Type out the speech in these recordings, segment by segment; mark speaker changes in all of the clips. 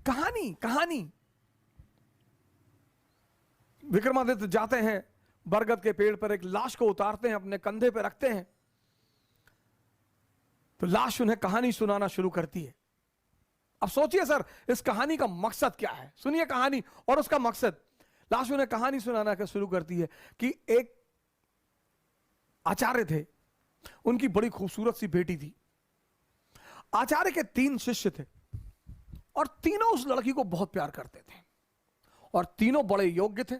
Speaker 1: कहानी कहानी विक्रमादित्य जाते हैं, बरगद के पेड़ पर एक लाश को उतारते हैं, अपने कंधे पर रखते हैं, तो लाश उन्हें कहानी सुनाना शुरू करती है। अब सोचिए सर, इस कहानी का मकसद क्या है? सुनिए कहानी और उसका मकसद। लाश उन्हें कहानी सुनाना शुरू करती है कि एक आचार्य थे, उनकी बड़ी खूबसूरत सी बेटी थी। आचार्य के 3 शिष्य थे और तीनों उस लड़की को बहुत प्यार करते थे और तीनों बड़े योग्य थे।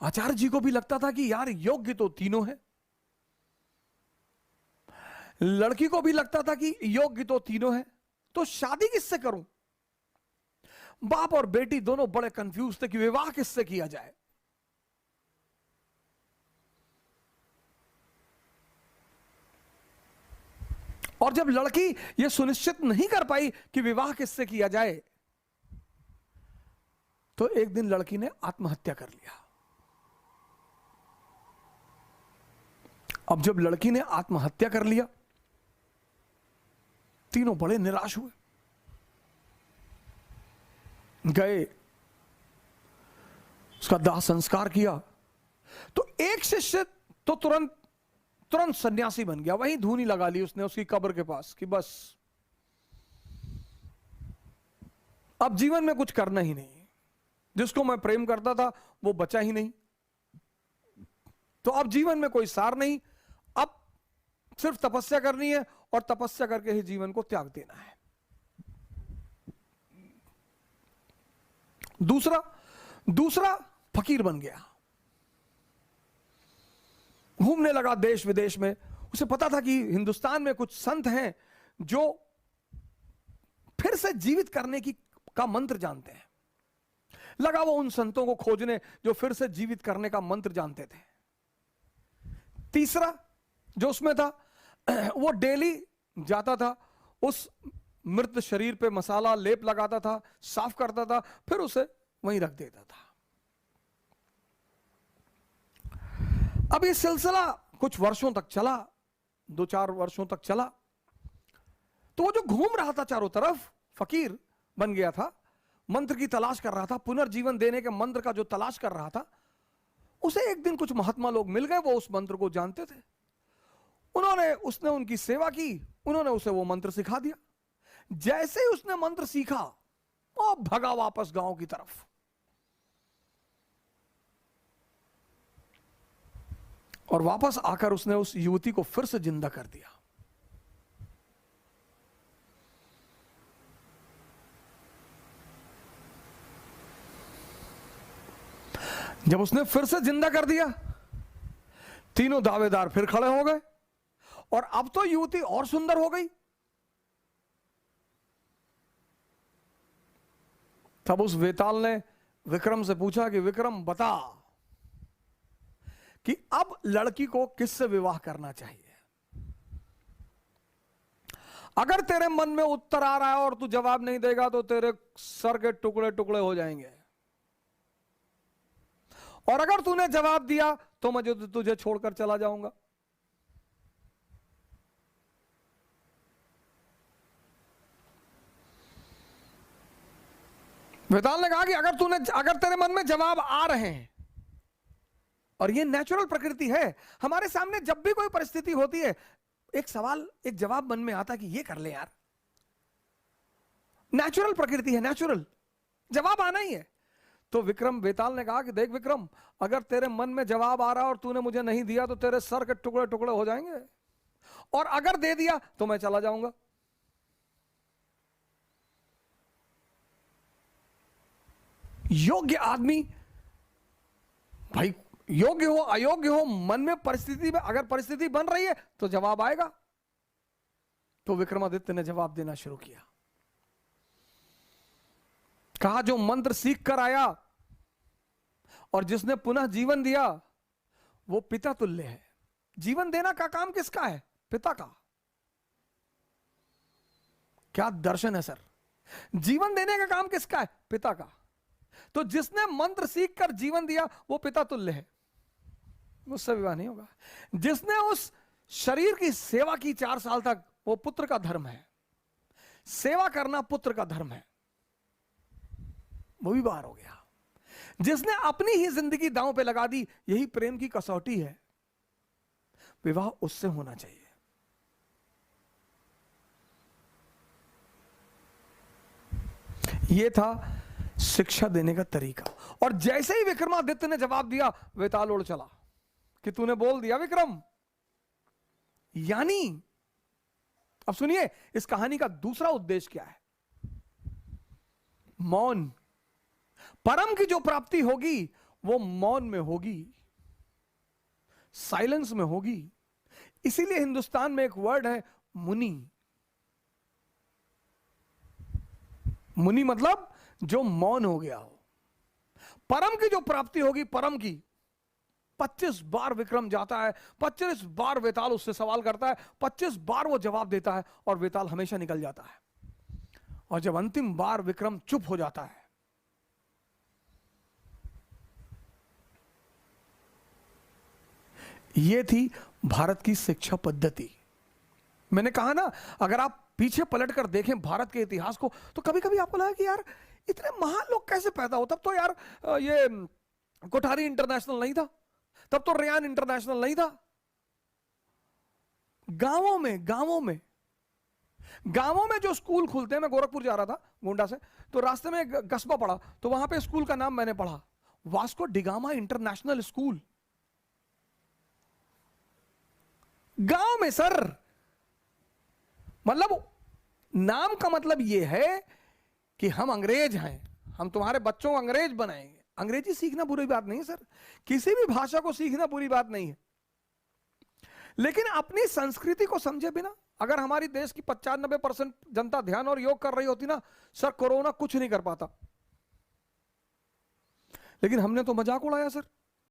Speaker 1: आचार्य जी को भी लगता था कि यार योग्य तो तीनों है, लड़की को भी लगता था कि योग्य तो तीनों है, तो शादी किससे करूं? बाप और बेटी दोनों बड़े कंफ्यूज थे कि विवाह किससे किया जाए। और जब लड़की यह सुनिश्चित नहीं कर पाई कि विवाह किससे किया जाए, तो एक दिन लड़की ने आत्महत्या कर लिया। अब जब लड़की ने आत्महत्या कर लिया, तीनों बड़े निराश हुए, गए, उसका दाह संस्कार किया। तो एक शिष्य तो तुरंत सन्यासी बन गया, वहीं धूनी लगा ली उसने उसकी कब्र के पास कि बस अब जीवन में कुछ करना ही नहीं, जिसको मैं प्रेम करता था वो बचा ही नहीं, तो अब जीवन में कोई सार नहीं, अब सिर्फ तपस्या करनी है और तपस्या करके ही जीवन को त्याग देना है। दूसरा फकीर बन गया, घूमने लगा देश विदेश में। उसे पता था कि हिंदुस्तान में कुछ संत हैं जो फिर से जीवित करने का मंत्र जानते हैं। लगा वो उन संतों को खोजने जो फिर से जीवित करने का मंत्र जानते थे। तीसरा जो उसमें था, वो डेली जाता था, उस मृत शरीर पे मसाला लेप लगाता था, साफ करता था, फिर उसे वहीं रख देता था। अब ये सिलसिला कुछ वर्षों तक चला, 2-4 वर्षों तक चला। तो वो जो घूम रहा था चारों तरफ, फकीर बन गया था, मंत्र की तलाश कर रहा था, पुनर्जीवन देने के मंत्र का जो तलाश कर रहा था, उसे एक दिन कुछ महात्मा लोग मिल गए, वो उस मंत्र को जानते थे। उसने उनकी सेवा की, उन्होंने उसे वो मंत्र सिखा दिया। जैसे ही उसने मंत्र सीखा, वो भगा वापस गांव की तरफ। और वापस आकर उसने उस युवती को फिर से जिंदा कर दिया। जब उसने फिर से जिंदा कर दिया, तीनों दावेदार फिर खड़े हो गए और अब तो युवती और सुंदर हो गई। तब उस वेताल ने विक्रम से पूछा कि विक्रम बता कि अब लड़की को किससे विवाह करना चाहिए। अगर तेरे मन में उत्तर आ रहा है और तू जवाब नहीं देगा तो तेरे सर के टुकड़े टुकड़े हो जाएंगे, और अगर तूने जवाब दिया तो मैं तुझे छोड़कर चला जाऊंगा। वेताल ने कहा कि अगर तेरे मन में जवाब आ रहे हैं, और ये नेचुरल प्रकृति है, हमारे सामने जब भी कोई परिस्थिति होती है, एक जवाब मन में आता कि ये कर ले यार, नेचुरल प्रकृति है, नेचुरल जवाब आना ही है। तो वेताल ने कहा कि देख विक्रम, अगर तेरे मन में जवाब आ रहा और तूने मुझे नहीं दिया तो तेरे सर के टुकड़े टुकड़े हो जाएंगे, और अगर दे दिया तो मैं चला जाऊंगा। योग्य आदमी, भाई योग्य हो अयोग्य हो, मन में परिस्थिति में अगर परिस्थिति बन रही है तो जवाब आएगा। तो विक्रमादित्य ने जवाब देना शुरू किया। कहा जो मंत्र सीख कर आया और जिसने पुनः जीवन दिया वो पिता तुल्य है। जीवन देना का काम किसका है? पिता का। क्या दर्शन है सर! जीवन देने का काम किसका है? पिता का। तो जिसने मंत्र सीख कर जीवन दिया वो पिता तुल्य है, मुझसे विवाह नहीं होगा। जिसने उस शरीर की सेवा की 4 साल तक, वो पुत्र का धर्म है। सेवा करना पुत्र का धर्म है, वो भी बाहर हो गया। जिसने अपनी ही जिंदगी दांव पे लगा दी, यही प्रेम की कसौटी है, विवाह उससे होना चाहिए। यह था शिक्षा देने का तरीका। और जैसे ही विक्रमादित्य ने जवाब दिया, वेताल उड़ चला कि तूने बोल दिया विक्रम। यानी अब सुनिए इस कहानी का दूसरा उद्देश्य क्या है। मौन, परम की जो प्राप्ति होगी वो मौन में होगी, साइलेंस में होगी। इसीलिए हिंदुस्तान में एक वर्ड है मुनि। मुनि मतलब जो मौन हो गया हो। परम की जो प्राप्ति होगी, परम की 25 बार विक्रम जाता है, 25 बार वेताल उससे सवाल करता है, 25 बार वो जवाब देता है और वेताल हमेशा निकल जाता है। और जब अंतिम बार विक्रम चुप हो जाता है, यह थी भारत की शिक्षा पद्धति। मैंने कहा ना, अगर आप पीछे पलट कर देखें भारत के इतिहास को, तो कभी कभी आपको लगा कि यार इतने महान लोग कैसे पैदा हो। तब तो यार ये कोठारी इंटरनेशनल नहीं था, तब तो रेयान इंटरनेशनल नहीं था। गांवों में जो स्कूल खुलते हैं, मैं गोरखपुर जा रहा था गोंडा से, तो रास्ते में एक कस्बा पड़ा, तो वहां पे स्कूल का नाम मैंने पढ़ा, वास्को डिगामा इंटरनेशनल स्कूल। गांव में सर, मतलब नाम का मतलब यह है कि हम अंग्रेज हैं, हम तुम्हारे बच्चों को अंग्रेज बनाएंगे। अंग्रेजी सीखना बुरी बात नहीं है सर, किसी भी भाषा को सीखना बुरी बात नहीं है, लेकिन अपनी संस्कृति को समझे बिना अगर हमारी देश की 95% जनता ध्यान और योग कर रही होती ना, सर कोरोना कुछ नहीं कर पाता। लेकिन हमने तो मजाक उड़ाया सर।